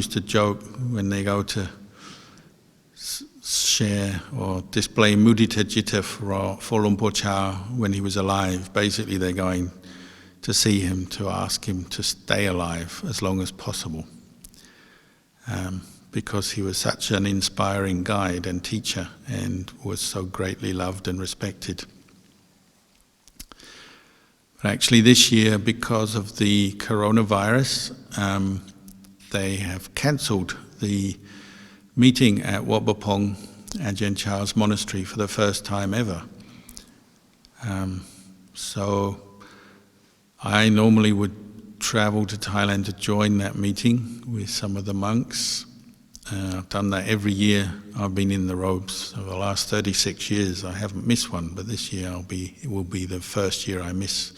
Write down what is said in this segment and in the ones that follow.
used to joke when they go to share or display mudita citta for Luang Por Chah when he was alive. Basically, they're going to see him to ask him to stay alive as long as possible, because he was such an inspiring guide and teacher and was so greatly loved and respected. But actually this year, because of the coronavirus, they have cancelled the meeting at Wat Pah Pong, Ajahn Chah's monastery, for the first time ever. So I normally would travel to Thailand to join that meeting with some of the monks. I've done that every year. I've been in the robes for the last 36 years. I haven't missed one, but this year it will be the first year I miss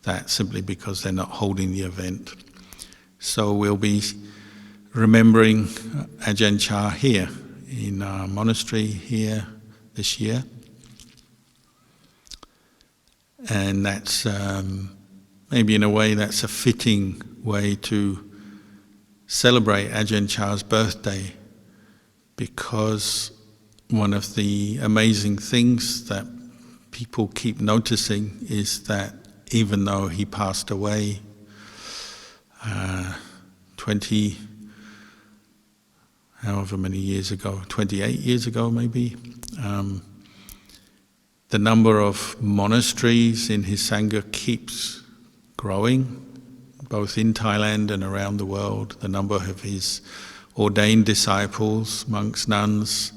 that, simply because they're not holding the event. So we'll be remembering Ajahn Chah here in our monastery here this year. And that's maybe in a way that's a fitting way to celebrate Ajahn Chah's birthday, because one of the amazing things that people keep noticing is that even though he passed away 20, however many years ago, 28 years ago maybe, the number of monasteries in his Sangha keeps growing, both in Thailand and around the world. The number of his ordained disciples, monks, nuns,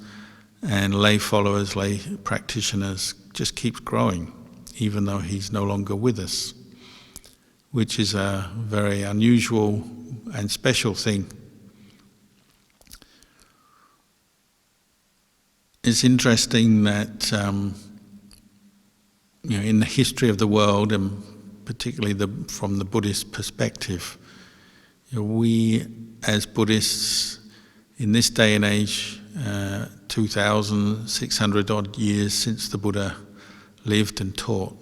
and lay followers, lay practitioners, just keeps growing, even though he's no longer with us, which is a very unusual and special thing. It's interesting that in the history of the world, and particularly from the Buddhist perspective, we as Buddhists in this day and age, 2,600 odd years since the Buddha lived and taught,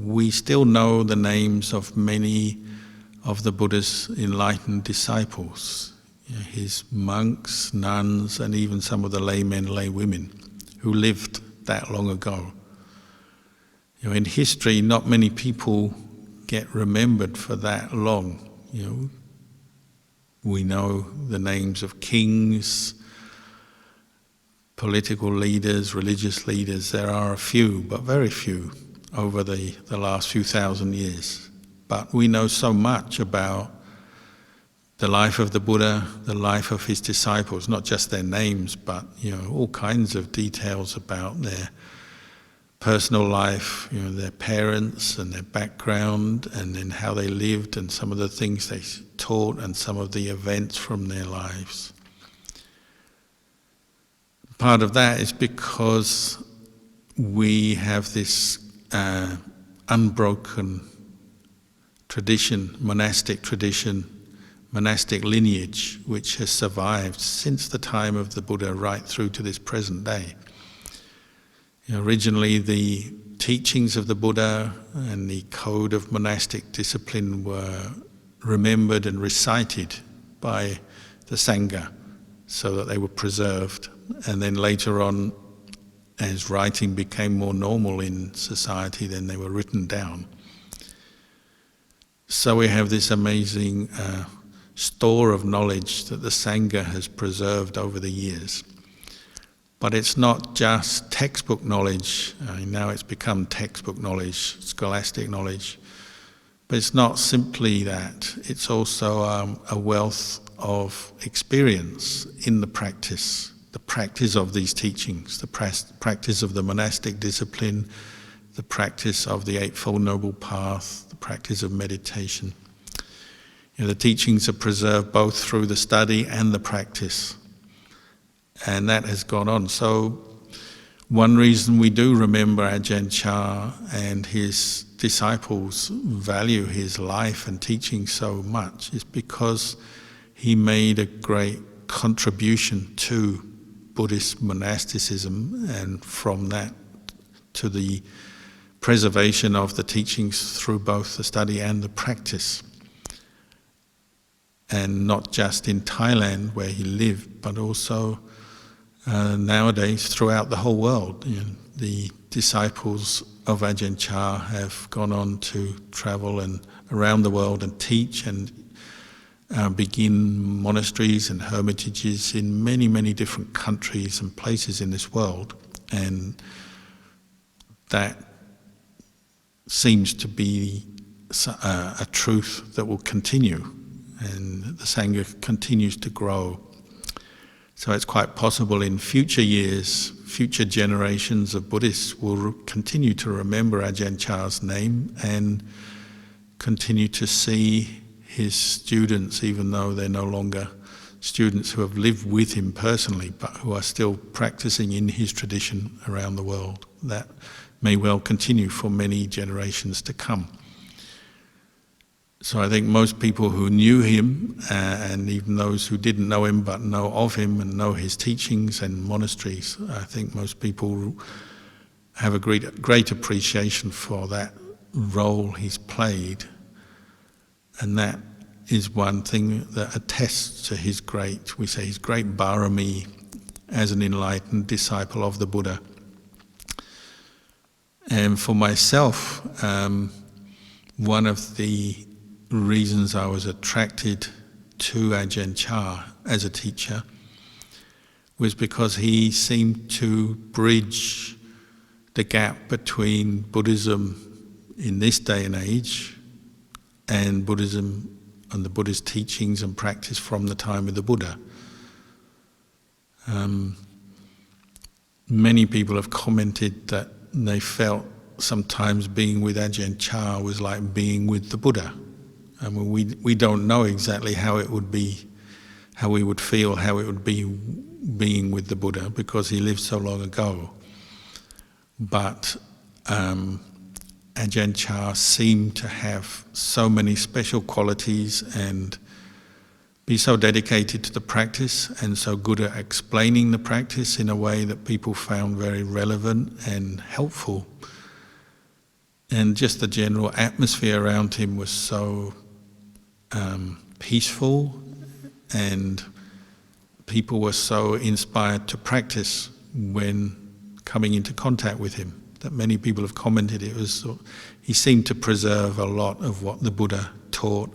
we still know the names of many of the Buddha's enlightened disciples, his monks, nuns, and even some of the laymen, lay women who lived that long ago. In history, not many people get remembered for that long. We know the names of kings, political leaders, religious leaders. There are a few, but very few, over the last few thousand years. But we know so much about the life of the Buddha, the life of his disciples, not just their names, but all kinds of details about their personal life, their parents and their background, and then how they lived and some of the things they taught and some of the events from their lives. Part of that is because we have this unbroken tradition, monastic lineage, which has survived since the time of the Buddha right through to this present day. Originally, the teachings of the Buddha and the code of monastic discipline were remembered and recited by the Sangha so that they were preserved. And then later on, as writing became more normal in society, then they were written down. So we have this amazing store of knowledge that the Sangha has preserved over the years. But it's not just textbook knowledge. Now it's become textbook knowledge, scholastic knowledge. But it's not simply that. It's also a wealth of experience in the practice of these teachings, the practice of the monastic discipline, the practice of the Eightfold Noble Path, the practice of meditation. The teachings are preserved both through the study and the practice. And that has gone on. So one reason we do remember Ajahn Chah and his disciples value his life and teaching so much is because he made a great contribution to Buddhist monasticism, and from that to the preservation of the teachings through both the study and the practice. and not just in Thailand where he lived, but also nowadays throughout the whole world. The disciples of Ajahn Chah have gone on to travel and around the world and teach and begin monasteries and hermitages in many, many different countries and places in this world. And that seems to be a truth that will continue, and the Sangha continues to grow. So it's quite possible in future years, future generations of Buddhists will continue to remember Ajahn Chah's name and continue to see his students, even though they're no longer students who have lived with him personally, but who are still practicing in his tradition around the world. That may well continue for many generations to come. So I think most people who knew him, and even those who didn't know him but know of him and know his teachings and monasteries, I think most people have a great appreciation for that role he's played. And that is one thing that attests to his great barami as an enlightened disciple of the Buddha. And for myself, one of the reasons I was attracted to Ajahn Chah as a teacher was because he seemed to bridge the gap between Buddhism in this day and age and Buddhism and the Buddha's teachings and practice from the time of the Buddha. Many people have commented that they felt sometimes being with Ajahn Chah was like being with the Buddha. I mean, we don't know exactly how it would be, how we would feel, how it would be being with the Buddha, because he lived so long ago. But Ajahn Chah seemed to have so many special qualities and be so dedicated to the practice and so good at explaining the practice in a way that people found very relevant and helpful. And just the general atmosphere around him was so peaceful, and people were so inspired to practice when coming into contact with him, that many people have commented he seemed to preserve a lot of what the Buddha taught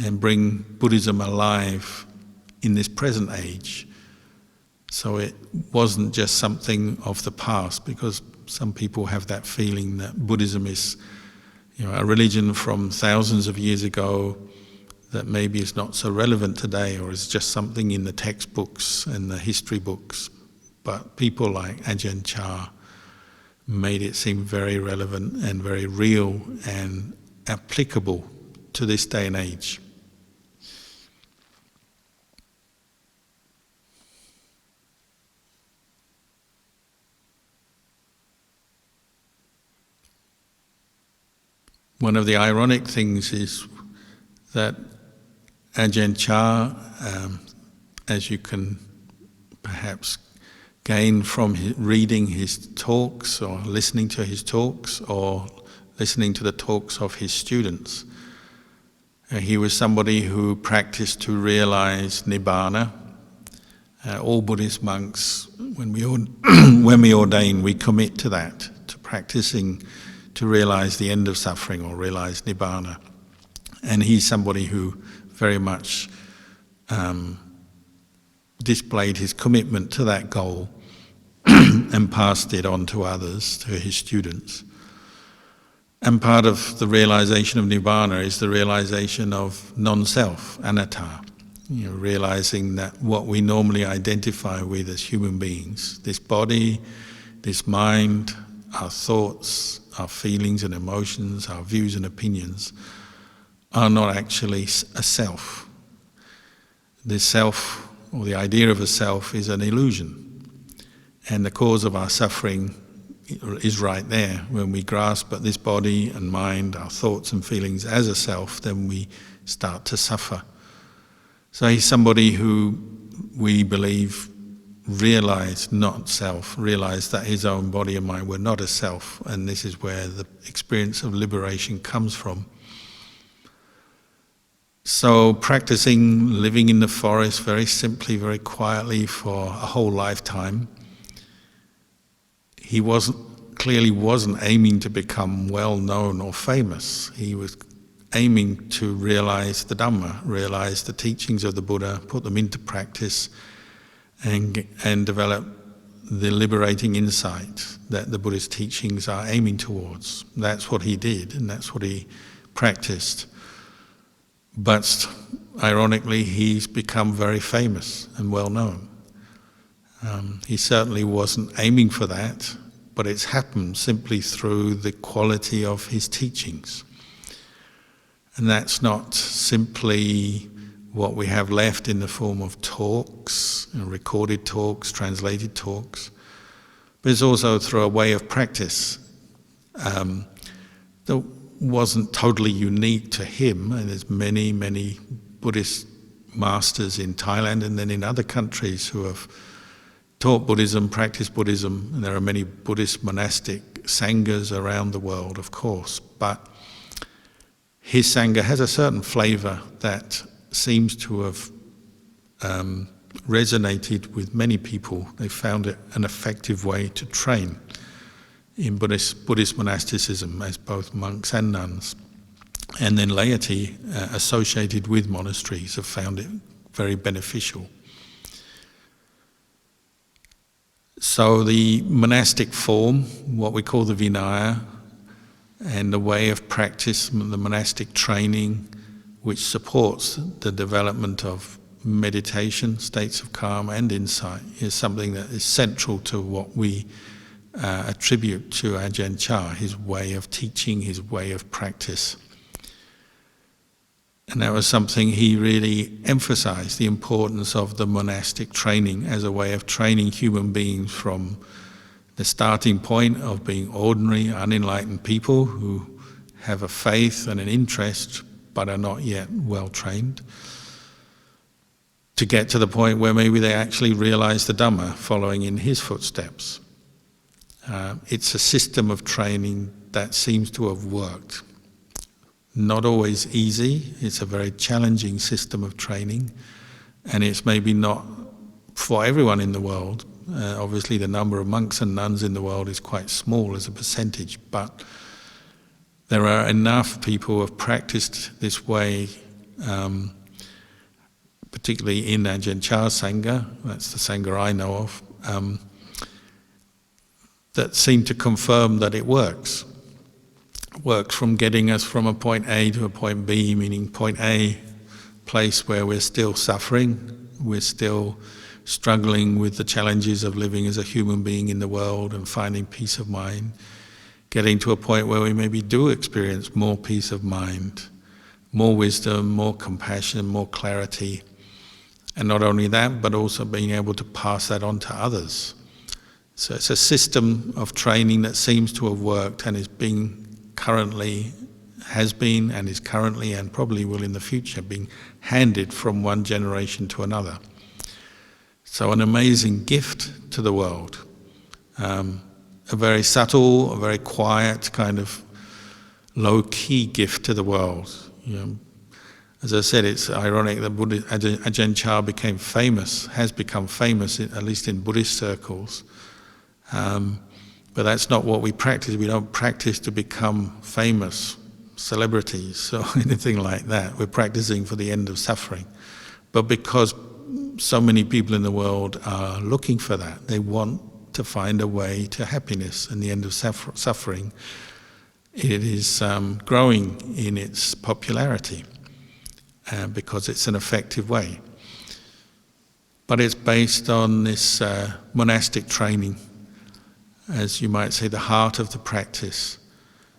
and bring Buddhism alive in this present age. So it wasn't just something of the past, because some people have that feeling that Buddhism is, a religion from thousands of years ago that maybe is not so relevant today, or is just something in the textbooks and the history books. But people like Ajahn Chah made it seem very relevant and very real and applicable to this day and age. One of the ironic things is that Ajahn Chah, as you can perhaps gain from reading his talks or listening to his talks or listening to the talks of his students, he was somebody who practiced to realize Nibbana. All Buddhist monks, when we ordain, we commit to that, to practicing to realize the end of suffering or realize Nibbana. And he's somebody who very much displayed his commitment to that goal and passed it on to others, to his students. And part of the realization of Nibbana is the realization of non-self, anatta, realizing that what we normally identify with as human beings, this body, this mind, our thoughts, our feelings and emotions, our views and opinions, are not actually a self. The self, or the idea of a self, is an illusion. And the cause of our suffering is right there. When we grasp at this body and mind, our thoughts and feelings as a self, then we start to suffer. So he's somebody who we believe realized not self, realized that his own body and mind were not a self, and this is where the experience of liberation comes from. So practicing living in the forest very simply, very quietly for a whole lifetime, he clearly wasn't aiming to become well known or famous. He was aiming to realize the Dhamma, realize the teachings of the Buddha, put them into practice, and develop the liberating insight that the Buddhist teachings are aiming towards. That's what he did, and that's what he practiced. But ironically, he's become very famous and well known. He certainly wasn't aiming for that, but it's happened simply through the quality of his teachings. And that's not simply what we have left in the form of talks, recorded talks, translated talks, but it's also through a way of practice that wasn't totally unique to him. And there's many, many Buddhist masters in Thailand and then in other countries who have taught Buddhism, practiced Buddhism, and there are many Buddhist monastic sanghas around the world, of course, but his sangha has a certain flavour that seems to have resonated with many people. They found it an effective way to train in Buddhist monasticism as both monks and nuns. And then laity associated with monasteries have found it very beneficial. So the monastic form, what we call the Vinaya, and the way of practice, the monastic training, which supports the development of meditation, states of calm and insight, is something that is central to what we attribute to Ajahn Chah, his way of teaching, his way of practice. And that was something he really emphasized, the importance of the monastic training as a way of training human beings from the starting point of being ordinary, unenlightened people who have a faith and an interest but are not yet well trained, to get to the point where maybe they actually realize the Dhamma, following in his footsteps. It's a system of training that seems to have worked. Not always easy, it's a very challenging system of training, and it's maybe not for everyone in the world. Obviously the number of monks and nuns in the world is quite small as a percentage, but there are enough people who have practiced this way, particularly in Ajahn Chah's Sangha, that's the Sangha I know of, that seem to confirm that it works. Works from getting us from a point A to a point B, meaning point A, place where we're still suffering, we're still struggling with the challenges of living as a human being in the world and finding peace of mind, getting to a point where we maybe do experience more peace of mind, more wisdom, more compassion, more clarity, and not only that, but also being able to pass that on to others. So it's a system of training that seems to have worked and has been and is currently and probably will in the future being handed from one generation to another. So an amazing gift to the world. A very subtle, a very quiet, kind of low-key gift to the world. You know, as I said, it's ironic that Ajahn Chah has become famous, at least in Buddhist circles. But that's not what we practice. We don't practice to become famous celebrities or anything like that. We're practicing for the end of suffering. But because so many people in the world are looking for that, they want to find a way to happiness and the end of suffering, it is growing in its popularity because it's an effective way. But it's based on this monastic training, as you might say, the heart of the practice.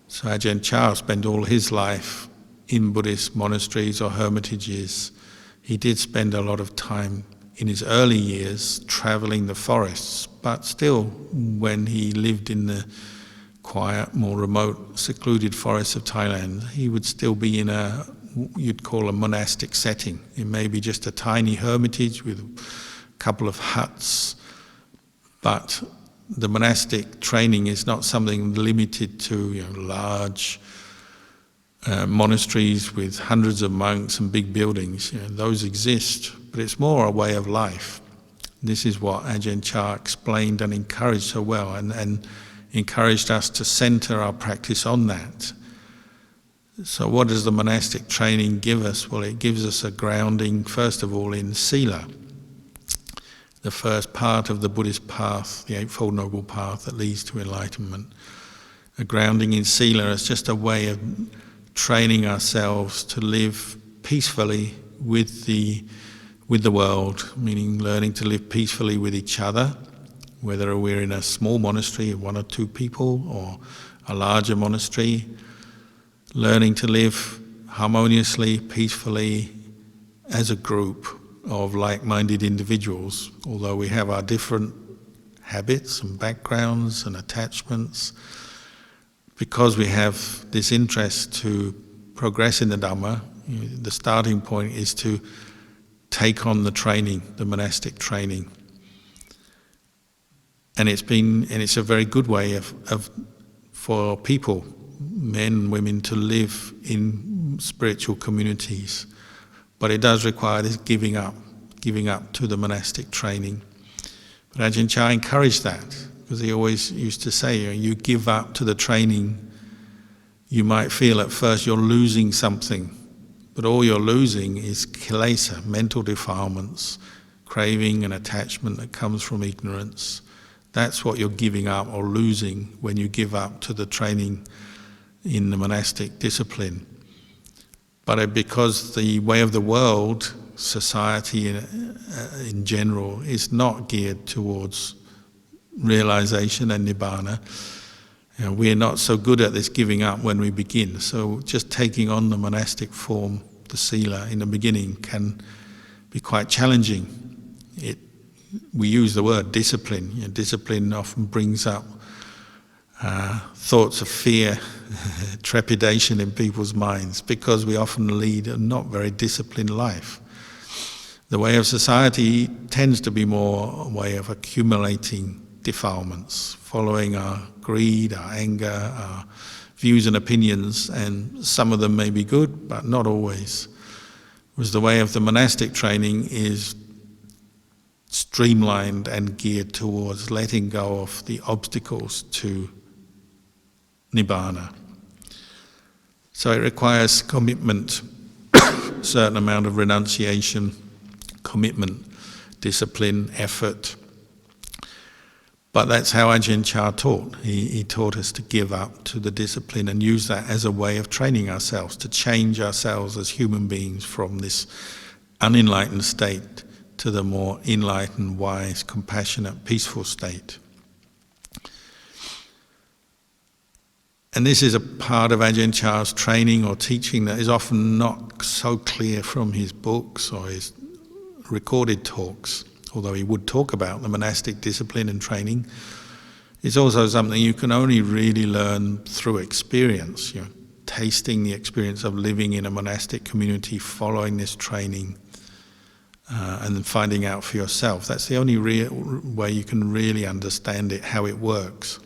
So Ajahn Chah spent all his life in Buddhist monasteries or hermitages. He did spend a lot of time in his early years travelling the forests, but still when he lived in the quiet, more remote, secluded forests of Thailand, he would still be in you'd call a monastic setting. It may be just a tiny hermitage with a couple of huts, but the monastic training is not something limited to large monasteries with hundreds of monks and big buildings. Those exist, but it's more a way of life. This is what Ajahn Chah explained and encouraged so well, and encouraged us to center our practice on that. So what does the monastic training give us? Well, it gives us a grounding, first of all, in sila, the first part of the Buddhist path, the Eightfold Noble Path that leads to enlightenment. A grounding in sila is just a way of training ourselves to live peacefully with the world, meaning learning to live peacefully with each other, whether we're in a small monastery of 1 or 2 people or a larger monastery, learning to live harmoniously, peacefully as a group of like-minded individuals, although we have our different habits and backgrounds and attachments. Because we have this interest to progress in the Dhamma, the starting point is to take on the training, the monastic training. And it's a very good way for people, men and women, to live in spiritual communities. But it does require this giving up to the monastic training. But Ajahn Chah encouraged that, because he always used to say, you give up to the training, you might feel at first you're losing something, but all you're losing is kilesa, mental defilements, craving and attachment that comes from ignorance. That's what you're giving up or losing when you give up to the training in the monastic discipline. But because the way of the world, society in general, is not geared towards realization and Nibbana, we're not so good at this giving up when we begin. So just taking on the monastic form, the sila, in the beginning can be quite challenging. We use the word discipline. Discipline often brings up thoughts of fear, trepidation in people's minds, because we often lead a not very disciplined life. The way of society tends to be more a way of accumulating defilements, following our greed, our anger, our views and opinions, and some of them may be good, but not always. Whereas the way of the monastic training is streamlined and geared towards letting go of the obstacles to Nibbana. So it requires commitment, a certain amount of renunciation, commitment, discipline, effort. But that's how Ajahn Chah taught. He taught us to give up to the discipline and use that as a way of training ourselves, to change ourselves as human beings from this unenlightened state to the more enlightened, wise, compassionate, peaceful state. And this is a part of Ajahn Chah's training or teaching that is often not so clear from his books or his recorded talks. Although he would talk about the monastic discipline and training, it's also something you can only really learn through experience, tasting the experience of living in a monastic community, following this training, and then finding out for yourself. That's the only real way you can really understand it, how it works.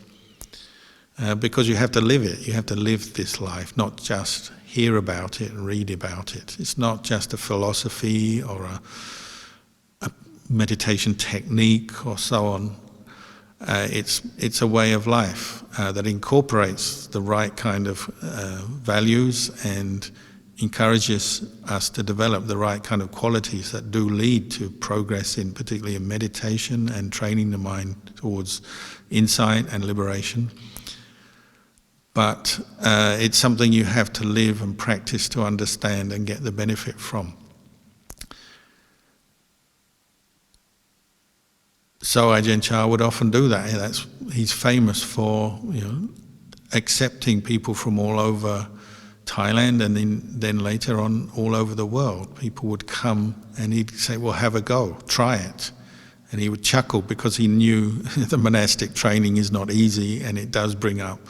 Because you have to live it. You have to live this life, not just hear about it and read about it. It's not just a philosophy or a meditation technique or so on. It's a way of life that incorporates the right kind of values and encourages us to develop the right kind of qualities that do lead to progress in, particularly in meditation and training the mind towards insight and liberation. But it's something you have to live and practice to understand and get the benefit from. So Ajahn Chah would often do that. He's famous for accepting people from all over Thailand and then later on all over the world. People would come and he'd say, well, have a go, try it. And he would chuckle because he knew the monastic training is not easy and it does bring up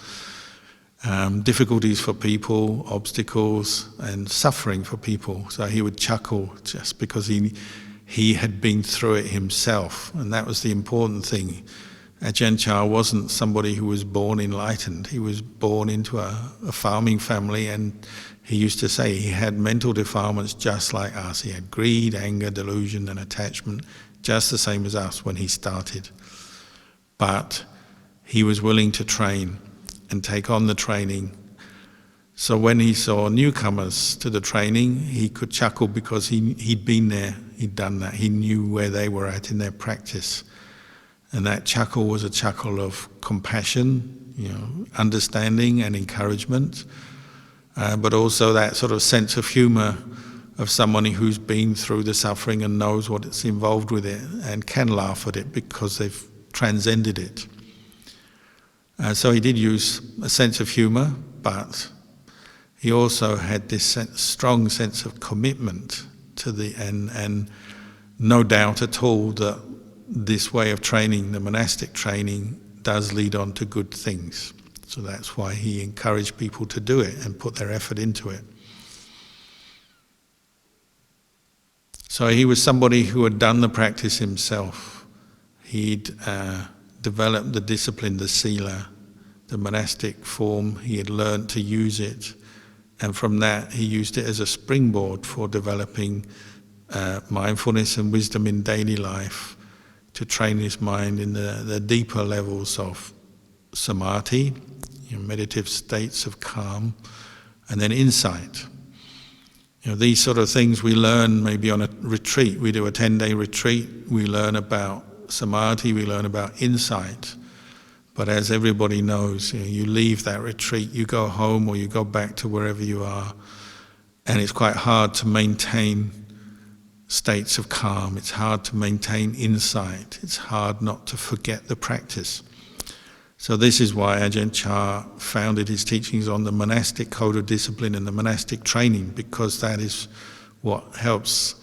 difficulties for people, obstacles and suffering for people. So he would chuckle just because he had been through it himself, and that was the important thing. Ajahn Chah wasn't somebody who was born enlightened. He was born into a farming family, and he used to say he had mental defilements just like us. He had greed, anger, delusion and attachment, just the same as us when he started. But he was willing to train and take on the training. So when he saw newcomers to the training, he could chuckle because he'd been there, he'd done that, he knew where they were at in their practice. And that chuckle was a chuckle of compassion, understanding and encouragement, but also that sort of sense of humour of somebody who's been through the suffering and knows what's involved with it and can laugh at it because they've transcended it. So he did use a sense of humour, but he also had this strong sense of commitment to and no doubt at all that this way of training, the monastic training, does lead on to good things. So that's why he encouraged people to do it and put their effort into it. So he was somebody who had done the practice himself. He'd developed the discipline, the sila, the monastic form. He had learned to use it, and from that he used it as a springboard for developing mindfulness and wisdom in daily life, to train his mind in the deeper levels of samadhi, meditative states of calm, and then insight. These sort of things we learn maybe on a retreat. We do a 10-day retreat, we learn about samadhi, we learn about insight. But as everybody knows, you leave that retreat, you go home or you go back to wherever you are, and it's quite hard to maintain states of calm. It's hard to maintain insight. It's hard not to forget the practice. So this is why Ajahn Chah founded his teachings on the monastic code of discipline and the monastic training, because that is what helps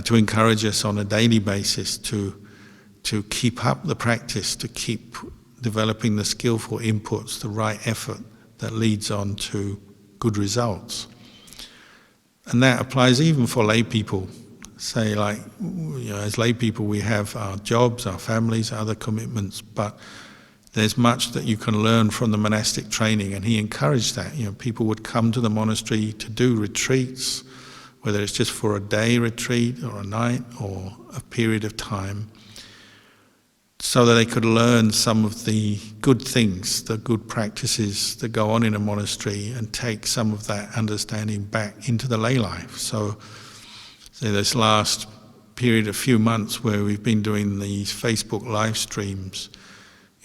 to encourage us on a daily basis to keep up the practice, to keep developing the skillful inputs, the right effort that leads on to good results. And that applies even for lay people. Say, as lay people, we have our jobs, our families, other commitments, but there's much that you can learn from the monastic training, and he encouraged that. People would come to the monastery to do retreats, whether it's just for a day retreat or a night or a period of time, so that they could learn some of the good things, the good practices that go on in a monastery, and take some of that understanding back into the lay life. So this last period, a few months, where we've been doing these Facebook live streams,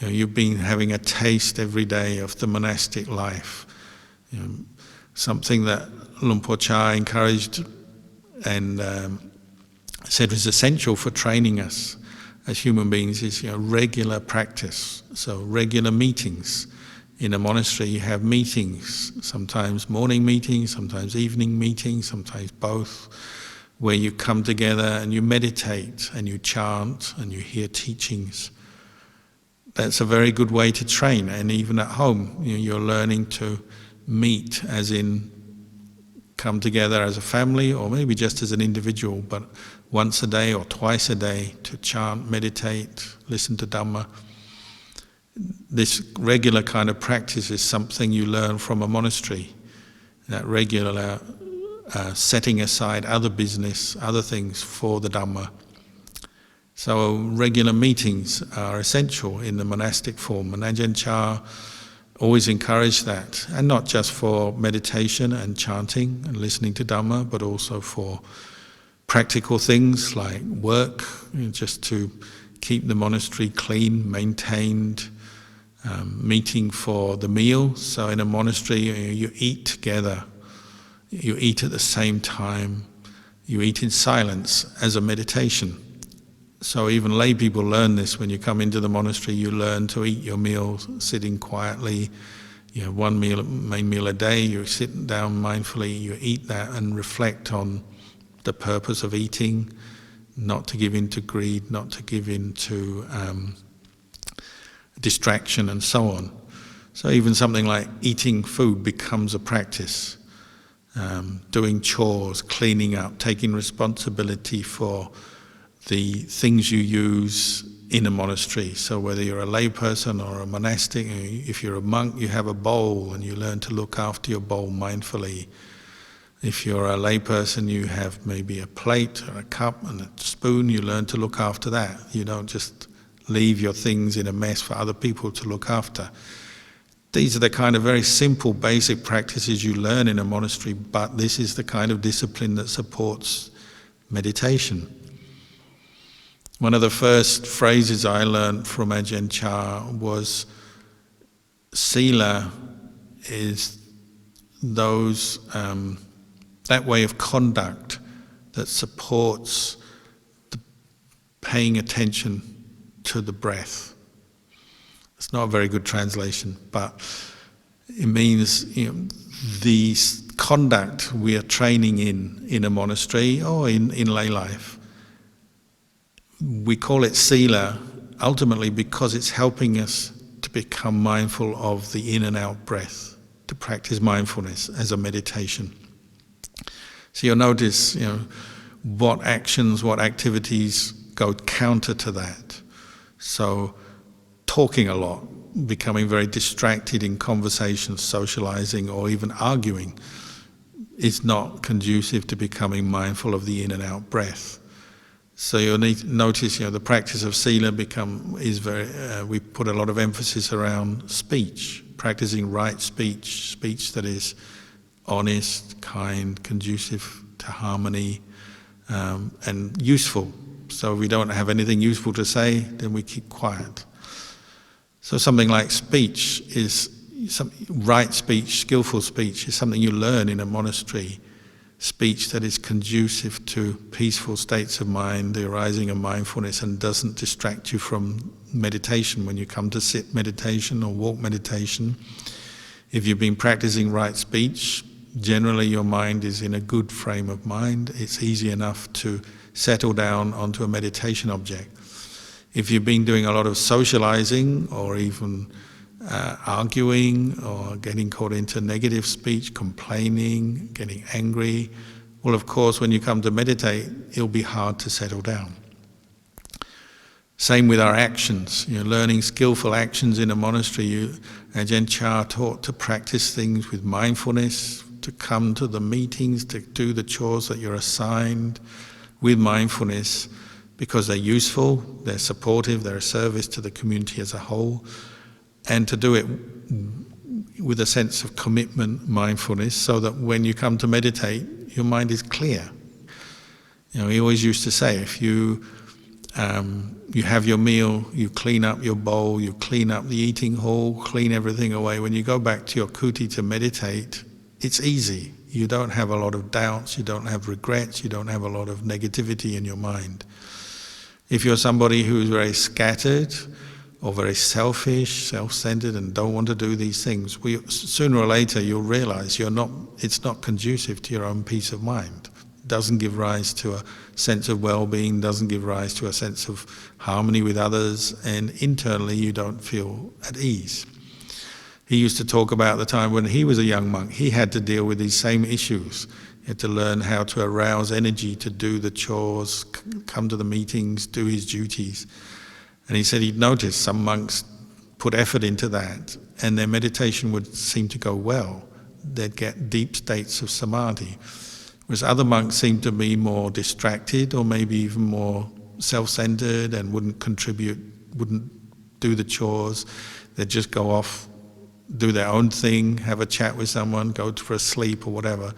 you've been having a taste every day of the monastic life. Something that Luang Por Chah encouraged and said was essential for training us as human beings is regular practice. So regular meetings. In a monastery you have meetings, sometimes morning meetings, sometimes evening meetings, sometimes both, where you come together and you meditate and you chant and you hear teachings. That's a very good way to train. And even at home, you're learning to meet, as in come together as a family or maybe just as an individual, but once a day or twice a day to chant, meditate, listen to Dhamma. This regular kind of practice is something you learn from a monastery. That regular setting aside other business, other things for the Dhamma. So regular meetings are essential in the monastic form, and Ajahn Chah always encouraged that, and not just for meditation and chanting and listening to Dhamma, but also for practical things like work, just to keep the monastery clean, maintained, meeting for the meal. So in a monastery you eat together, you eat at the same time, you eat in silence as a meditation. So even lay people learn this. When you come into the monastery, you learn to eat your meals sitting quietly. You have one meal, main meal a day, you sit down mindfully, you eat that and reflect on the purpose of eating, not to give in to greed, not to give in to distraction and so on. So even something like eating food becomes a practice. Doing chores, cleaning up, taking responsibility for the things you use in a monastery. So whether you're a layperson or a monastic, if you're a monk, you have a bowl and you learn to look after your bowl mindfully. If you're a layperson, you have maybe a plate or a cup and a spoon, you learn to look after that. You don't just leave your things in a mess for other people to look after. These are the kind of very simple, basic practices you learn in a monastery, but this is the kind of discipline that supports meditation. One of the first phrases I learned from Ajahn Chah was, Sila is that way of conduct that supports the paying attention to the breath. It's not a very good translation, but it means the conduct we are training in a monastery or in lay life. We call it Sila ultimately because it's helping us to become mindful of the in and out breath, to practice mindfulness as a meditation. So you'll notice, what actions, what activities go counter to that. So talking a lot, becoming very distracted in conversations, socializing, or even arguing is not conducive to becoming mindful of the in and out breath. So you'll need to notice, the practice of Sila we put a lot of emphasis around speech, practicing right speech that is honest, kind, conducive to harmony, and useful. So if we don't have anything useful to say, then we keep quiet. So something like speech right speech, skillful speech, is something you learn in a monastery. Speech that is conducive to peaceful states of mind, the arising of mindfulness, and doesn't distract you from meditation when you come to sit meditation or walk meditation. If you've been practicing right speech, generally your mind is in a good frame of mind. It's easy enough to settle down onto a meditation object. If you've been doing a lot of socializing or even arguing or getting caught into negative speech, complaining, getting angry, well, of course, when you come to meditate, it'll be hard to settle down. Same with our actions. Learning skillful actions in a monastery. Ajahn Chah taught to practice things with mindfulness, to come to the meetings, to do the chores that you're assigned with mindfulness, because they're useful, they're supportive, they're a service to the community as a whole, and to do it with a sense of commitment, mindfulness, so that when you come to meditate, your mind is clear. He always used to say, if you have your meal, you clean up your bowl, you clean up the eating hall, clean everything away. When you go back to your kuti to meditate, it's easy. You don't have a lot of doubts, you don't have regrets, you don't have a lot of negativity in your mind. If you're somebody who's very scattered or very selfish, self-centered, and don't want to do these things, sooner or later you'll realize it's not conducive to your own peace of mind. It doesn't give rise to a sense of well-being, doesn't give rise to a sense of harmony with others, and internally you don't feel at ease. He used to talk about the time when he was a young monk. He had to deal with these same issues. He had to learn how to arouse energy to do the chores, come to the meetings, do his duties. And he said he'd noticed some monks put effort into that, and their meditation would seem to go well. They'd get deep states of samadhi. Whereas other monks seemed to be more distracted or maybe even more self-centered and wouldn't contribute, wouldn't do the chores. They'd just go off, do their own thing, have a chat with someone, go for a sleep or whatever.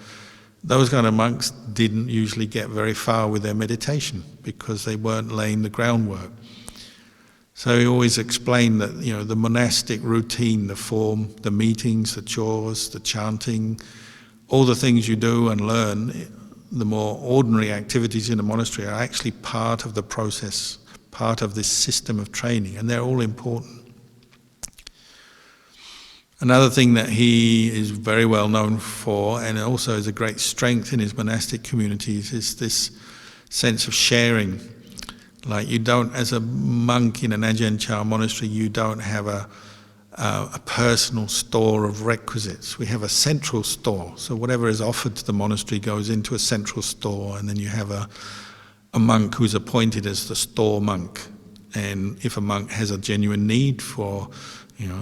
Those kind of monks didn't usually get very far with their meditation because they weren't laying the groundwork. So he always explained that, the monastic routine, the form, the meetings, the chores, the chanting, all the things you do and learn, the more ordinary activities in a monastery are actually part of the process, part of this system of training, and they're all important. Another thing that he is very well known for, and also is a great strength in his monastic communities, is this sense of sharing. Like you don't, as a monk in an Ajahn Chah monastery, you don't have a personal store of requisites. We have a central store. So whatever is offered to the monastery goes into a central store, and then you have a monk who's appointed as the store monk. And if a monk has a genuine need for,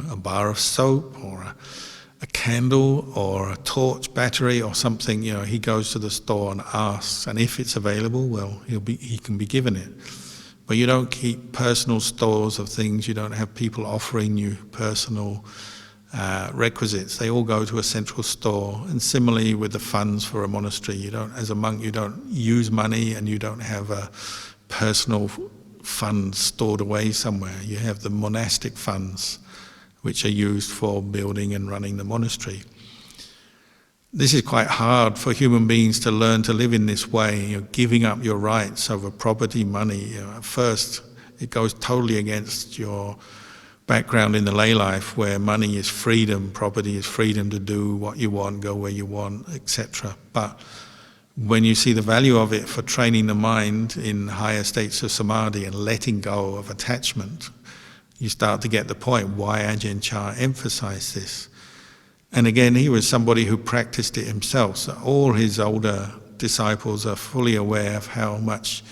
a bar of soap or a candle or a torch battery or something, he goes to the store and asks, and if it's available, well, he can be given it. But you don't keep personal stores of things. You don't have people offering you personal requisites. They all go to a central store. And similarly with the funds for a monastery, as a monk, you don't use money, and you don't have a personal fund stored away somewhere. You have the monastic funds, which are used for building and running the monastery. This is quite hard for human beings to learn to live in this way, giving up your rights over property, money. At first, it goes totally against your background in the lay life, where money is freedom, property is freedom to do what you want, go where you want, etc. But when you see the value of it for training the mind in higher states of samadhi and letting go of attachment, you start to get the point why Ajahn Chah emphasized this. And again, he was somebody who practiced it himself, so all his older disciples are fully aware of how much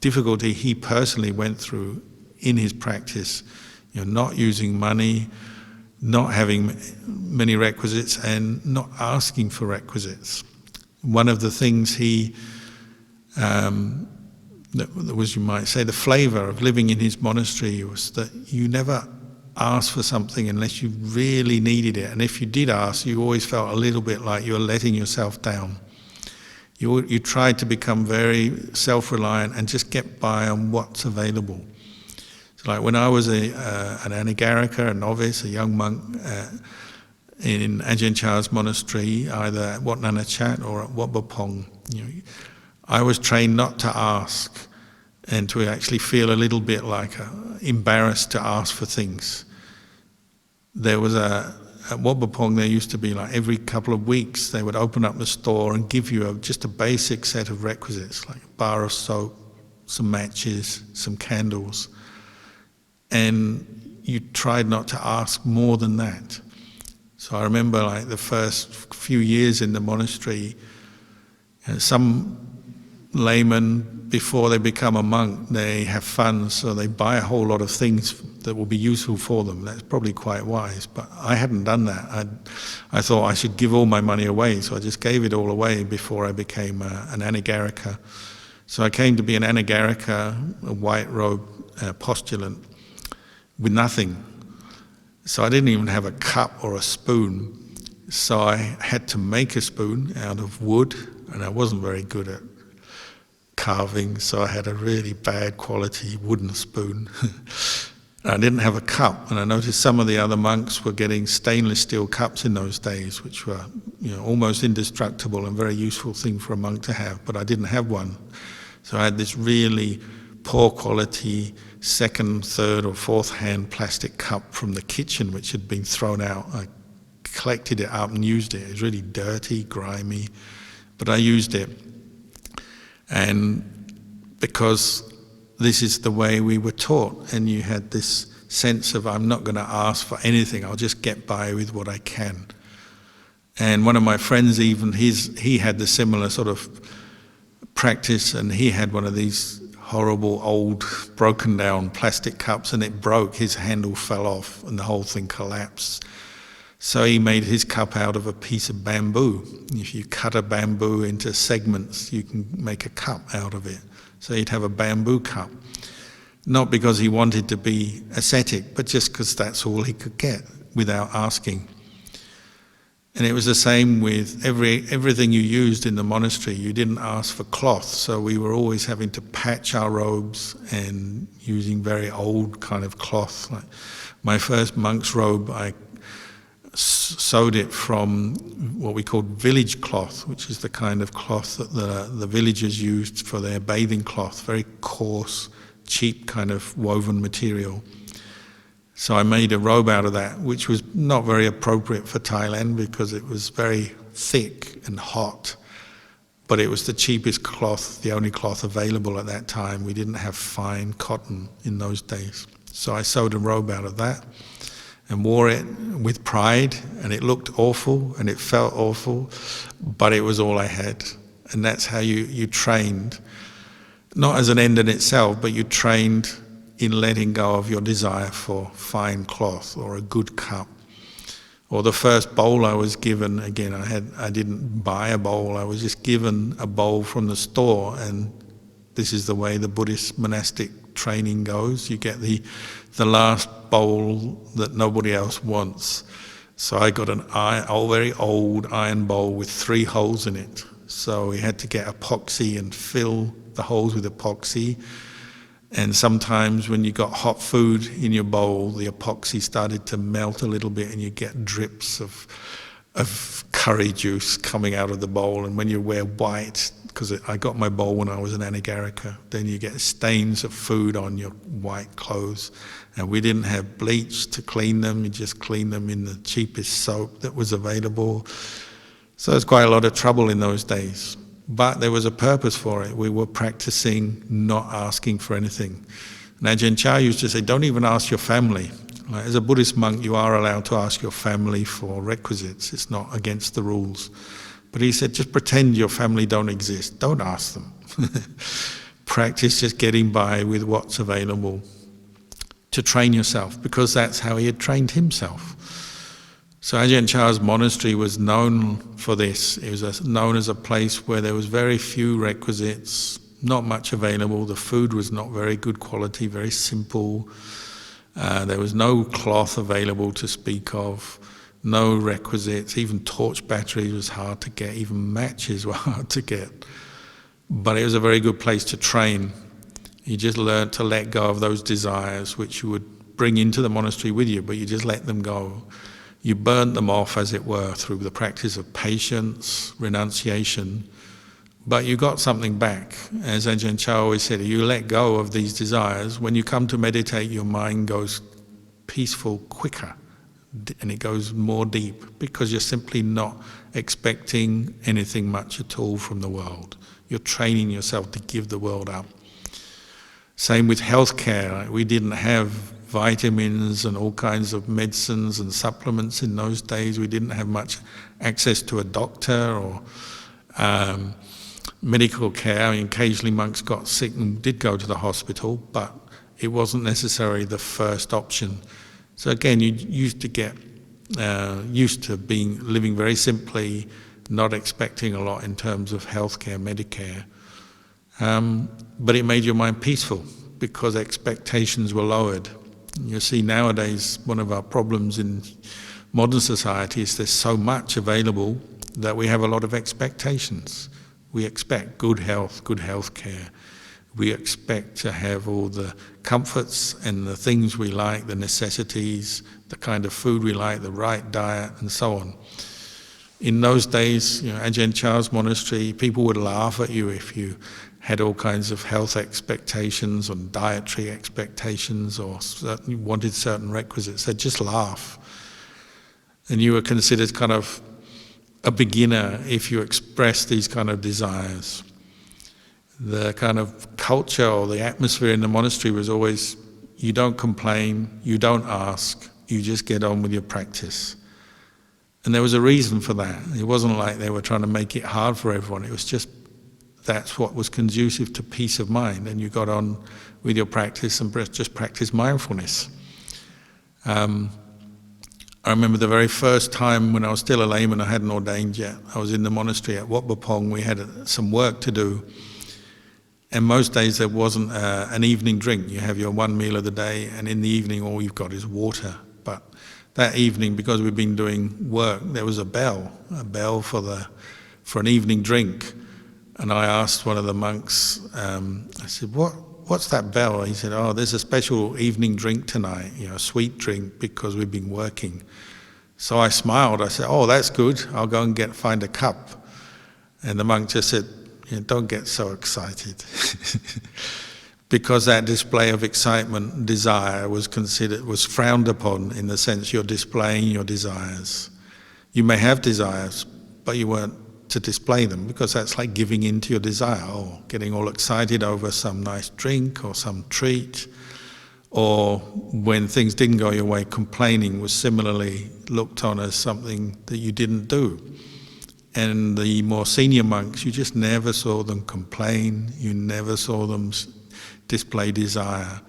difficulty he personally went through in his practice, not using money, not having many requisites, and not asking for requisites. One of the things that was, you might say, the flavor of living in his monastery was that you never asked for something unless you really needed it. And if you did ask, you always felt a little bit like you were letting yourself down. You tried to become very self-reliant and just get by on what's available. So like when I was an anagarika, a novice, a young monk in Ajahn Chah's monastery, either at Wat Nana Chat or at Wat Bapong, I was trained not to ask and to actually feel a little bit like embarrassed to ask for things. There was at Wat Bapong there used to be like every couple of weeks they would open up the store and give you just a basic set of requisites, like a bar of soap, some matches, some candles. And you tried not to ask more than that. So I remember like the first few years in the monastery, some laymen, before they become a monk, they have funds, so they buy a whole lot of things that will be useful for them. That's probably quite wise, but I hadn't done that. I thought I should give all my money away, so I just gave it all away before I became an anagarika. So I came to be an anagarika, a white robe postulant, with nothing. So I didn't even have a cup or a spoon. So I had to make a spoon out of wood, and I wasn't very good at carving, so I had a really bad quality wooden spoon. I didn't have a cup, and I noticed some of the other monks were getting stainless steel cups in those days, which were almost indestructible and very useful thing for a monk to have, but I didn't have one. So I had this really poor quality second, third or fourth hand plastic cup from the kitchen which had been thrown out. I collected it up and used it. It was really dirty, grimy, but I used it. And because this is the way we were taught, and you had this sense of, I'm not going to ask for anything, I'll just get by with what I can. And one of my friends even, he had the similar sort of practice, and he had one of these horrible old broken down plastic cups, and it broke, his handle fell off and the whole thing collapsed. So he made his cup out of a piece of bamboo. If you cut a bamboo into segments, you can make a cup out of it. So he'd have a bamboo cup. Not because he wanted to be ascetic, but just because that's all he could get without asking. And it was the same with everything you used in the monastery. You didn't ask for cloth, so we were always having to patch our robes and using very old kind of cloth. Like my first monk's robe, I sewed it from what we called village cloth, which is the kind of cloth that the villagers used for their bathing cloth, very coarse, cheap kind of woven material. So I made a robe out of that, which was not very appropriate for Thailand because it was very thick and hot, but it was the cheapest cloth, the only cloth available at that time. We didn't have fine cotton in those days. So I sewed a robe out of that and wore it with pride, and it looked awful and it felt awful, but it was all I had. And that's how you trained, not as an end in itself, but you trained in letting go of your desire for fine cloth or a good cup. Or the first bowl I was given, again, I didn't buy a bowl, I was just given a bowl from the store, and this is the way the Buddhist monastic training goes. You get the last bowl that nobody else wants. So I got a very old iron bowl with 3 holes in it. So we had to get epoxy and fill the holes with epoxy. And sometimes when you got hot food in your bowl, the epoxy started to melt a little bit and you get drips of curry juice coming out of the bowl. And when you wear white, because I got my bowl when I was an anagarika, then you get stains of food on your white clothes. And we didn't have bleach to clean them, you just clean them in the cheapest soap that was available. So it's quite a lot of trouble in those days. But there was a purpose for it. We were practicing not asking for anything. And Ajahn Chah used to say, don't even ask your family. Like, as a Buddhist monk, you are allowed to ask your family for requisites. It's not against the rules. But he said, just pretend your family don't exist. Don't ask them. Practice just getting by with what's available to train yourself, because that's how he had trained himself. So Ajahn Chah's monastery was known for this. It was known as a place where there was very few requisites, not much available. The food was not very good quality, very simple. There was no cloth available to speak of, no requisites. Even torch batteries was hard to get, even matches were hard to get. But it was a very good place to train. You just learned to let go of those desires which you would bring into the monastery with you, but you just let them go. You burnt them off, as it were, through the practice of patience, renunciation, but you got something back. As Ajahn Chah always said, you let go of these desires, when you come to meditate, your mind goes peaceful quicker, and it goes more deep, because you're simply not expecting anything much at all from the world. You're training yourself to give the world up. Same with healthcare. We didn't have vitamins and all kinds of medicines and supplements in those days. We didn't have much access to a doctor or medical care. I mean, occasionally monks got sick and did go to the hospital, but it wasn't necessarily the first option. So again, you used to get used to living very simply, not expecting a lot in terms of healthcare, Medicare. But it made your mind peaceful because expectations were lowered. You see, nowadays, one of our problems in modern society is there's so much available that we have a lot of expectations. We expect good health care. We expect to have all the comforts and the things we like, the necessities, the kind of food we like, the right diet, and so on. In those days, Ajahn Chah's monastery, people would laugh at you if you had all kinds of health expectations or dietary expectations or wanted certain requisites. They'd just laugh. And you were considered kind of a beginner if you expressed these kind of desires. The kind of culture or the atmosphere in the monastery was always, you don't complain, you don't ask, you just get on with your practice. And there was a reason for that. It wasn't like they were trying to make it hard for everyone. It was just that's what was conducive to peace of mind, and you got on with your practice and just practice mindfulness. I remember the very first time when I was still a layman, I hadn't ordained yet, I was in the monastery at Wat Pong. We had some work to do, and most days there wasn't an evening drink. You have your one meal of the day, and in the evening all you've got is water. But that evening, because we've been doing work, there was a bell for an evening drink. And I asked one of the monks, I said, what's that bell? He said, oh, there's a special evening drink tonight, a sweet drink, because we've been working. So I smiled. I said, oh, that's good. I'll go and find a cup. And the monk just said, don't get so excited. Because that display of excitement and desire was frowned upon, in the sense you're displaying your desires. You may have desires, but you weren't to display them, because that's like giving in to your desire, or getting all excited over some nice drink or some treat, or when things didn't go your way, complaining was similarly looked on as something that you didn't do. And the more senior monks, you just never saw them complain, you never saw them display desire.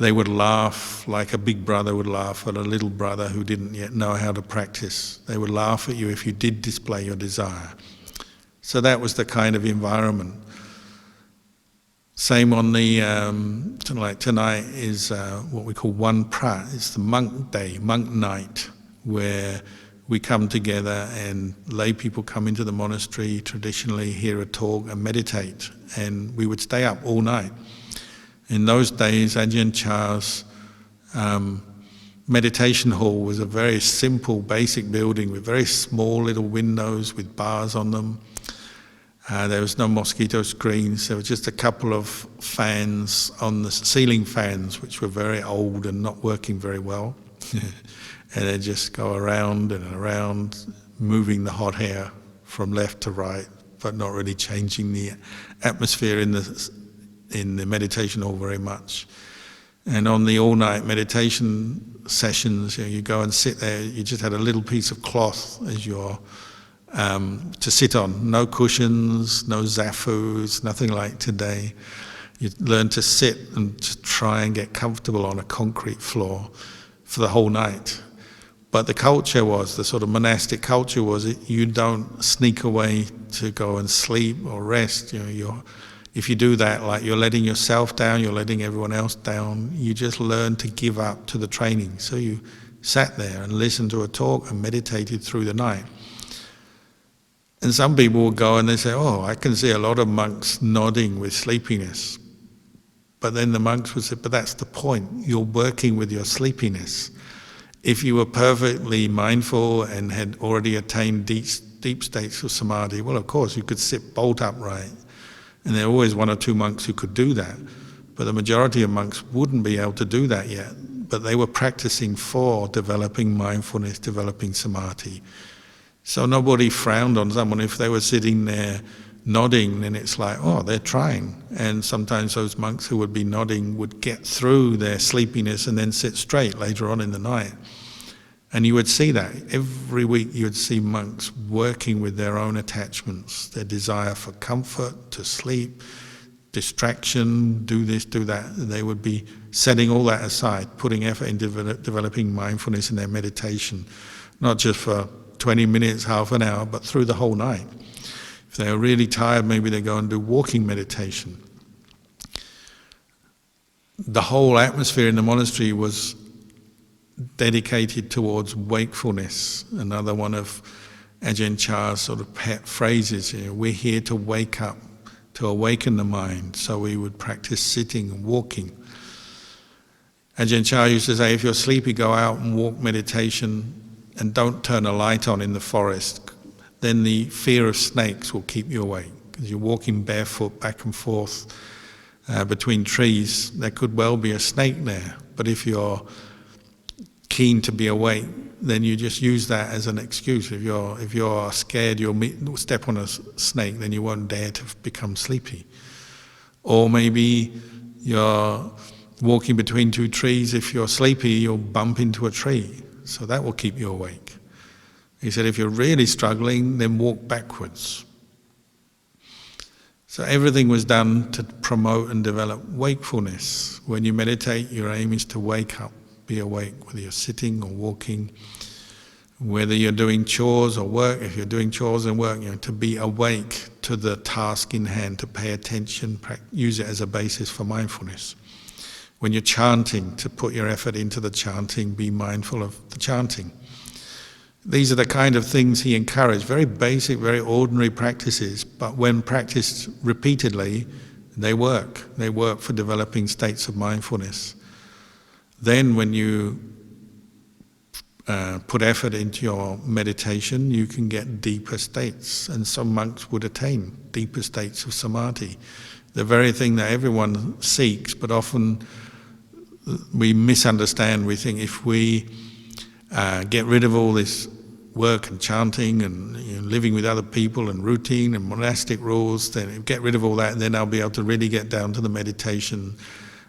they would laugh like a big brother would laugh at a little brother who didn't yet know how to practice. They would laugh at you if you did display your desire. So that was the kind of environment. Same on the, tonight is what we call One Prat. It's the monk day, monk night, where we come together and lay people come into the monastery, traditionally hear a talk and meditate. And we would stay up all night. In those days, Ajahn Chah's meditation hall was a very simple, basic building with very small little windows with bars on them. There was no mosquito screens. There was just a couple of fans on the ceiling fans, which were very old and not working very well. And they just go around and around, moving the hot air from left to right, but not really changing the atmosphere in the meditation hall very much. And on the all-night meditation sessions, you go and sit there. You just had a little piece of cloth as your to sit on. No cushions, no zafus, nothing like today. You learn to sit and to try and get comfortable on a concrete floor for the whole night. But the culture was, the sort of monastic culture was, you don't sneak away to go and sleep or rest. If you do that, like you're letting yourself down, you're letting everyone else down. You just learn to give up to the training. So you sat there and listened to a talk and meditated through the night. And some people will go and they say, oh, I can see a lot of monks nodding with sleepiness. But then the monks would say, but that's the point. You're working with your sleepiness. If you were perfectly mindful and had already attained deep states of samadhi, well, of course, you could sit bolt upright. And there are always one or two monks who could do that. But the majority of monks wouldn't be able to do that yet. But they were practicing for developing mindfulness, developing samadhi. So nobody frowned on someone if they were sitting there nodding, then it's like, oh, they're trying. And sometimes those monks who would be nodding would get through their sleepiness and then sit straight later on in the night. And you would see that. Every week you would see monks working with their own attachments, their desire for comfort, to sleep, distraction, do this, do that. They would be setting all that aside, putting effort into developing mindfulness in their meditation, not just for 20 minutes, half an hour, but through the whole night. If they were really tired, maybe they go and do walking meditation. The whole atmosphere in the monastery was dedicated towards wakefulness. Another one of Ajahn Chah's sort of pet phrases here. We're here to wake up, to awaken the mind. So we would practice sitting and walking. Ajahn Chah used to say, if you're sleepy, go out and walk meditation and don't turn a light on in the forest. Then the fear of snakes will keep you awake. Because you're walking barefoot back and forth between trees, there could well be a snake there. But if you're keen to be awake, then you just use that as an excuse. If you're scared you'll step on a snake, then you won't dare to become sleepy. Or maybe you're walking between two trees. If you're sleepy, you'll bump into a tree. So that will keep you awake. He said, if you're really struggling, then walk backwards. So everything was done to promote and develop wakefulness. When you meditate, your aim is to wake up, be awake, whether you're sitting or walking, whether you're doing chores or work. If you're doing chores and work, to be awake to the task in hand, to pay attention, use it as a basis for mindfulness. When you're chanting, to put your effort into the chanting, be mindful of the chanting. These are the kind of things he encouraged, very basic, very ordinary practices, but when practiced repeatedly, they work. They work for developing states of mindfulness. Then when you put effort into your meditation, you can get deeper states, and some monks would attain deeper states of samadhi. The very thing that everyone seeks, but often we misunderstand. We think if we get rid of all this work and chanting and living with other people and routine and monastic rules, then get rid of all that, and then I'll be able to really get down to the meditation.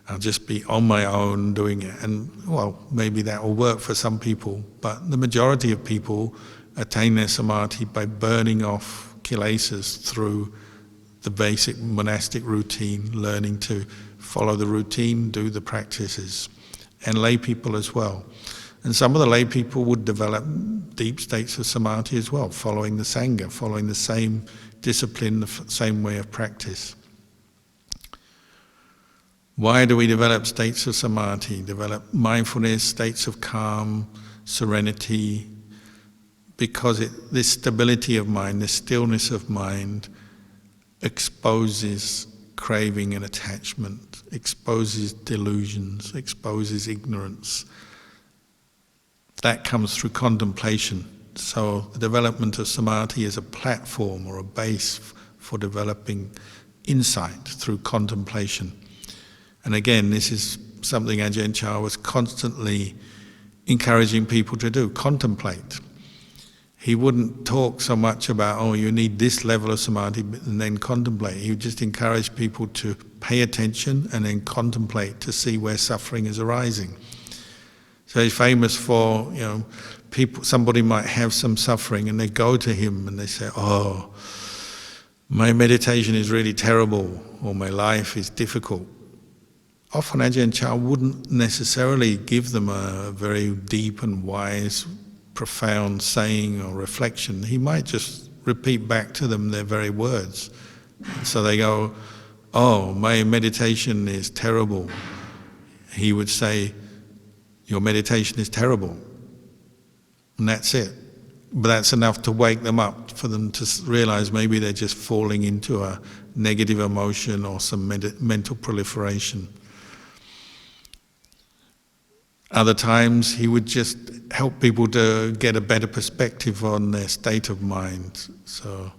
I'll just be on my own doing it. And well, maybe that will work for some people, but the majority of people attain their samadhi by burning off kilesas through the basic monastic routine, learning to follow the routine, do the practices, and lay people as well. And some of the lay people would develop deep states of samadhi as well, following the Sangha, following the same discipline, the same way of practice. Why do we develop states of samadhi, develop mindfulness, states of calm, serenity? Because this stability of mind, this stillness of mind exposes craving and attachment, exposes delusions, exposes ignorance. That comes through contemplation. So the development of samadhi is a platform or a base for developing insight through contemplation. And again, this is something Ajahn Chah was constantly encouraging people to do, contemplate. He wouldn't talk so much about, oh, you need this level of samadhi and then contemplate. He would just encourage people to pay attention and then contemplate to see where suffering is arising. So he's famous for, people. Somebody might have some suffering and they go to him and they say, oh, my meditation is really terrible, or my life is difficult. Often Ajahn Chah wouldn't necessarily give them a very deep and wise, profound saying or reflection. He might just repeat back to them their very words. So they go, oh, my meditation is terrible. He would say, your meditation is terrible. And that's it. But that's enough to wake them up, for them to realize maybe they're just falling into a negative emotion or some mental proliferation. Other times he would just help people to get a better perspective on their state of mind. So,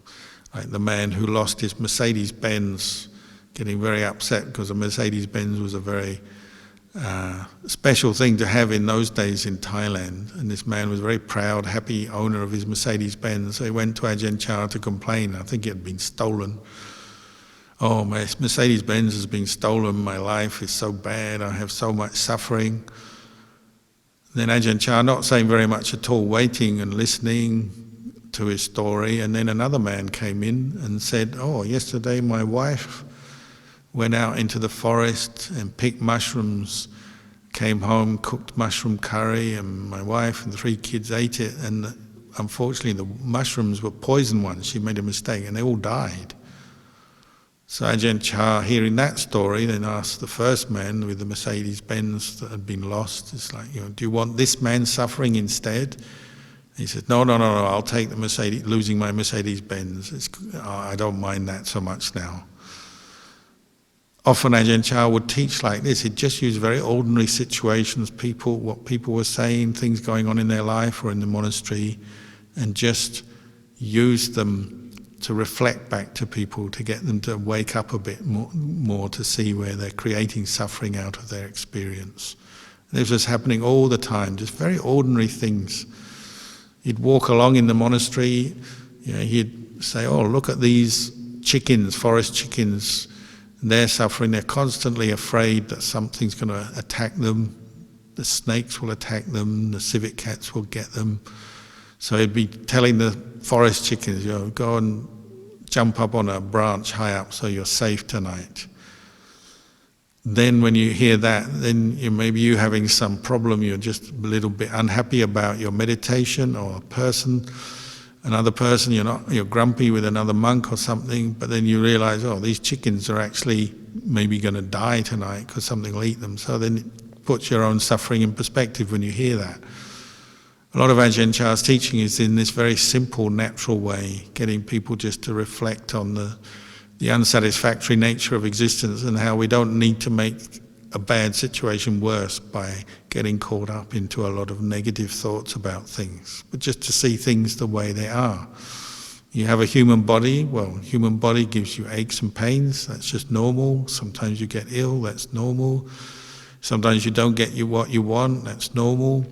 like the man who lost his Mercedes-Benz, getting very upset because a Mercedes-Benz was a very special thing to have in those days in Thailand. And this man was a very proud, happy owner of his Mercedes-Benz. So he went to Ajahn Chah to complain. I think it had been stolen. Oh, my Mercedes-Benz has been stolen. My life is so bad. I have so much suffering. Then Ajahn Chah, not saying very much at all, waiting and listening to his story. And then another man came in and said, oh, yesterday my wife went out into the forest and picked mushrooms, came home, cooked mushroom curry, and my wife and 3 kids ate it. And unfortunately the mushrooms were poison ones. She made a mistake and they all died. So Ajahn Chah, hearing that story, then asked the first man with the Mercedes-Benz that had been lost, it's like, do you want this man suffering instead? He said, no, I'll take the losing my Mercedes-Benz. I don't mind that so much now. Often Ajahn Chah would teach like this. He'd just use very ordinary situations, what people were saying, things going on in their life or in the monastery, and just use them to reflect back to people, to get them to wake up a bit more to see where they're creating suffering out of their experience. And this was happening all the time, just very ordinary things. He'd walk along in the monastery, he'd say, oh, look at these chickens, forest chickens, they're suffering, they're constantly afraid that something's going to attack them, the snakes will attack them, the civet cats will get them. So he'd be telling the forest chickens, go and jump up on a branch high up so you're safe tonight. Then when you hear that, then maybe you're having some problem, you're just a little bit unhappy about your meditation or a person, another person, you're grumpy with another monk or something, but then you realize, oh, these chickens are actually maybe going to die tonight because something will eat them. So then it puts your own suffering in perspective when you hear that. A lot of Ajahn Chah's teaching is in this very simple, natural way, getting people just to reflect on the unsatisfactory nature of existence and how we don't need to make a bad situation worse by getting caught up into a lot of negative thoughts about things, but just to see things the way they are. You have a human body, human body gives you aches and pains, that's just normal. Sometimes you get ill, that's normal. Sometimes you don't get what you want, that's normal.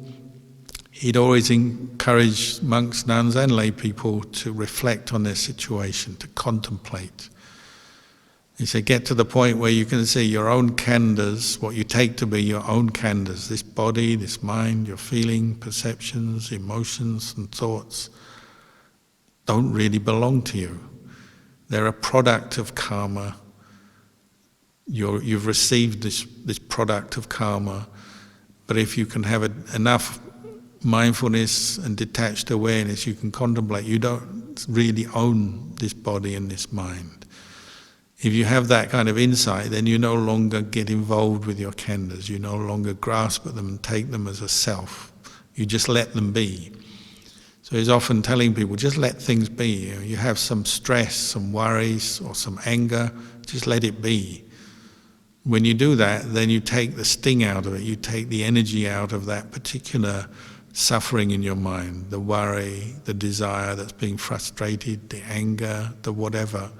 He'd always encourage monks, nuns and lay people to reflect on their situation, to contemplate. He said, get to the point where you can see your own khandhas, what you take to be your own khandhas, this body, this mind, your feeling, perceptions, emotions and thoughts, don't really belong to you. They're a product of karma. You've received this product of karma, but if you can have enough mindfulness and detached awareness, you can contemplate. You don't really own this body and this mind. If you have that kind of insight, then you no longer get involved with your khandhas. You no longer grasp at them and take them as a self. You just let them be. So he's often telling people, just let things be. You have some stress, some worries, or some anger, just let it be. When you do that, then you take the sting out of it. You take the energy out of that particular suffering in your mind, the worry, the desire that's being frustrated, the anger, the whatever.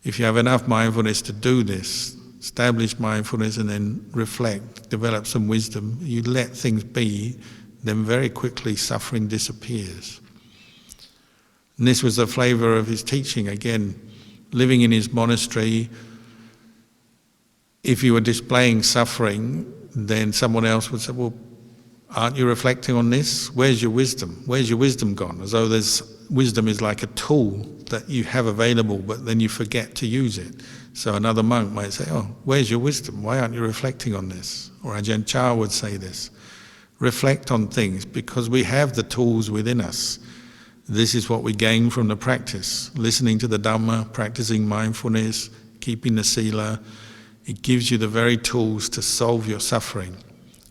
If you have enough mindfulness to do this, establish mindfulness and then reflect, develop some wisdom, you let things be, then very quickly suffering disappears. And this was the flavour of his teaching. Again, living in his monastery, if you were displaying suffering, then someone else would say, well, aren't you reflecting on this? Where's your wisdom? Where's your wisdom gone? As though wisdom is like a tool that you have available, but then you forget to use it. So another monk might say, oh, where's your wisdom? Why aren't you reflecting on this? Or Ajahn Chah would say this. Reflect on things, because we have the tools within us. This is what we gain from the practice. Listening to the Dhamma, practicing mindfulness, keeping the sila, it gives you the very tools to solve your suffering,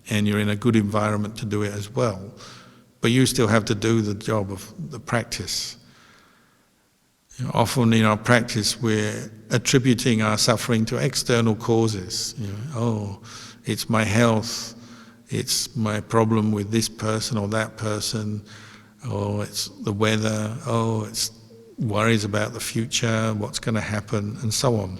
and you're in a good environment to do it as well. But you still have to do the job of the practice. Often in our practice we're attributing our suffering to external causes. Oh, it's my health, it's my problem with this person or that person, or it's the weather, oh, it's worries about the future, what's going to happen, and so on.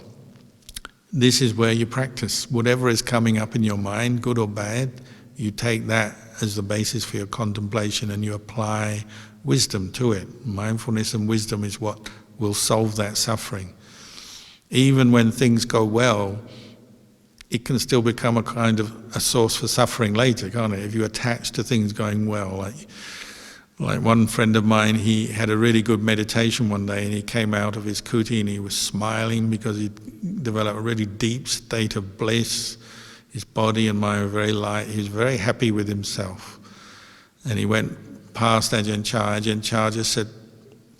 This is where you practice. Whatever is coming up in your mind, good or bad, you take that as the basis for your contemplation and you apply wisdom to it. Mindfulness and wisdom is what will solve that suffering. Even when things go well, it can still become a kind of a source for suffering later, can't it? If you attach to things going well. Like one friend of mine, he had a really good meditation one day and he came out of his kuti and he was smiling because he developed a really deep state of bliss. His body and mind were very light. He was very happy with himself. And he went past Ajahn Chah. Ajahn Chah just said,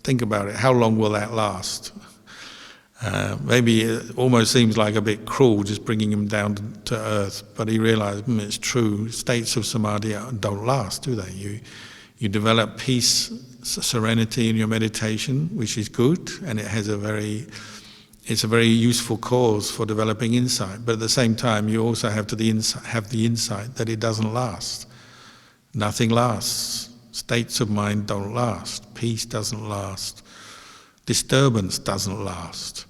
think about it, how long will that last? Maybe it almost seems like a bit cruel just bringing him down to earth, but he realised it's true. States of samadhi don't last, do they? You develop peace, serenity in your meditation, which is good, and it's a very useful cause for developing insight. But at the same time, you also have the insight that it doesn't last. Nothing lasts. States of mind don't last. Peace doesn't last. Disturbance doesn't last.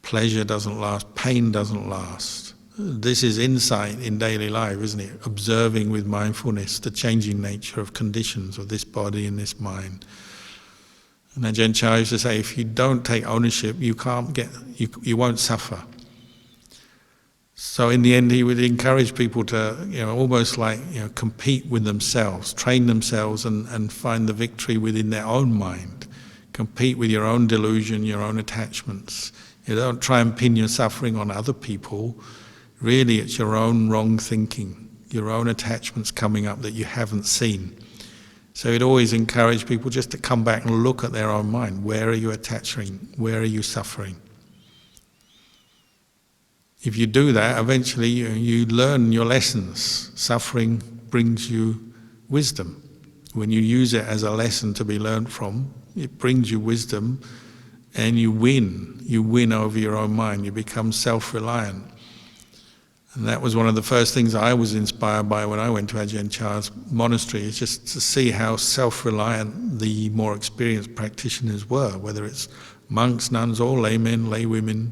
Pleasure doesn't last. Pain doesn't last. This is insight in daily life, isn't it? Observing with mindfulness the changing nature of conditions of this body and this mind. And Ajahn Chah used to say, if you don't take ownership, you won't suffer. So in the end, he would encourage people to, almost like, compete with themselves, train themselves and find the victory within their own mind. Compete with your own delusion, your own attachments. You don't try and pin your suffering on other people. Really, it's your own wrong thinking, your own attachments coming up that you haven't seen. So it always encouraged people just to come back and look at their own mind. Where are you attaching? Where are you suffering? If you do that, eventually you learn your lessons. Suffering brings you wisdom. When you use it as a lesson to be learned from, it brings you wisdom and you win. You win over your own mind. You become self-reliant. And that was one of the first things I was inspired by when I went to Ajahn Chah's monastery, is just to see how self-reliant the more experienced practitioners were, whether it's monks, nuns, or laymen, laywomen.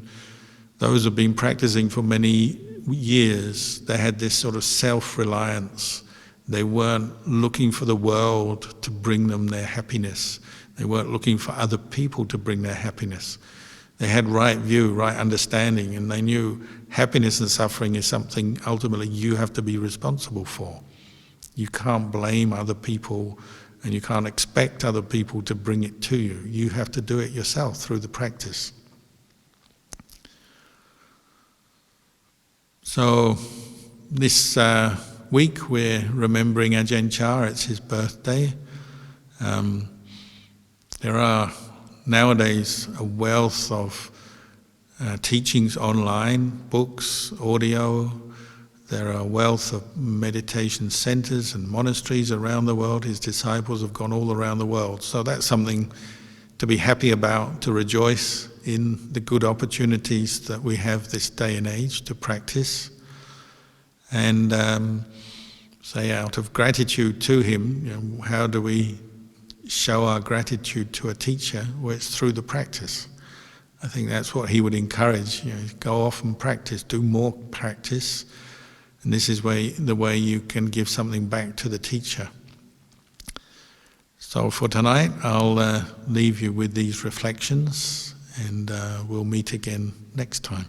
Those who have been practicing for many years, they had this sort of self-reliance. They weren't looking for the world to bring them their happiness. They weren't looking for other people to bring their happiness. They had right view, right understanding, and they knew happiness and suffering is something ultimately you have to be responsible for. You can't blame other people And you can't expect other people to bring it to you. You have to do it yourself through the practice. So this week we're remembering Ajahn Chah. It's his birthday. There are nowadays a wealth of teachings online, books, audio. There are a wealth of meditation centers and monasteries around the world. His disciples have gone all around the world. So that's something to be happy about, to rejoice in the good opportunities that we have this day and age to practice. And say out of gratitude to him, how do we show our gratitude to a teacher? Well, it's through the practice. I think that's what he would encourage. Go off and practice, do more practice. And this is the way you can give something back to the teacher. So for tonight, I'll leave you with these reflections, and we'll meet again next time.